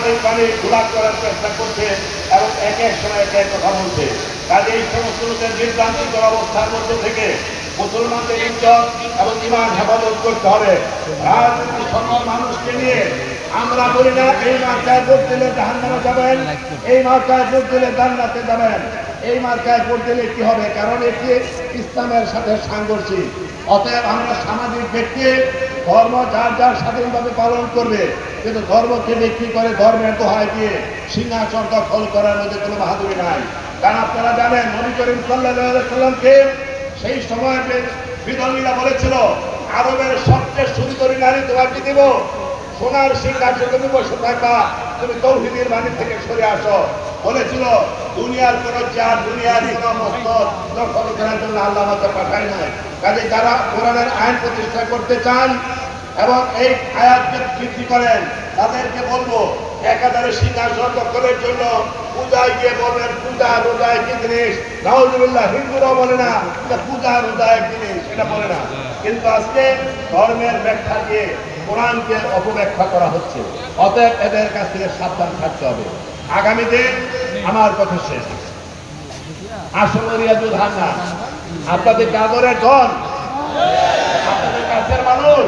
সামাজিক প্রাণী ঘোলাট করার চেষ্টা করছে এবং এক এক সময় এক এক কথা বলছে। কাজে এই সমস্ত লোকের বিভ্রান্তিকর অবস্থার মধ্যে থেকে মুসলমানদের ইজ্জত এবং ঈমান হেফাজত করতে হবে। রাজনীতি সকল মানুষকে নিয়ে আমরা বলি না এই মার্কায় ভোট দিলে জাহান্নামে যাবেন, এই মার্কায় ভোট দিলে জান্নাতে যাবেন। এই মার্কায় ভোট দিলে কি হবে? কারণ এটি ইসলামের সাথে সাংঘর্ষিক। অতএব আমরা সামাজিক ব্যক্তি ধর্ম যার যার স্বাধীনভাবে পালন করবে, কিন্তু ধর্মকে বিক্রি করে ধর্মের দোহাই দিয়ে সিংহাসন দখল করার মধ্যে কোনো বাহাদুরি নাই। কারণ আপনারা জানেন নবী করিম সাল্লাল্লাহু আলাইহি সাল্লামকে সেই সময় বিধর্মীরা বলেছিল, আরবের সবচেয়ে সুন্দরী নারী তোমাকে দিব, সোনার সিংহাসনে তুমি বসে থাকবা, তুমি তৌহিদের বাণী থেকে সরে আসো। বলেছিল দুনিয়ার কোন চার দুনিয়ার কোন মস্তক দখল করার জন্য আল্লাহ আমাকে পাঠায় নাই। কাজে যারা কোরআনের আইন প্রতিষ্ঠা করতে চান এবং এই আয়াতকে বৃদ্ধি করেন, তাদেরকে বলবো একাধারে সিংহাসন দখলের জন্য পূজায় গিয়ে বলবেন পূজা রোজা একই জিনিস। নাউজুবিল্লাহ, হিন্দুরাও বলে না পূজা রোজা এক জিনিস, এটা বলে না। কিন্তু আজকে ধর্মের ব্যাখ্যা দিয়ে কোরআনকে অপব্যাখ্যা করা হচ্ছে। অতএব এদের কাছ থেকে সাবধান থাকতে হবে। আগামীতে আমার কথা শেষ। আসল রিয়াজুল হান্না আপনাদের আদরের ধন, আপনাদের কাছের মানুষ।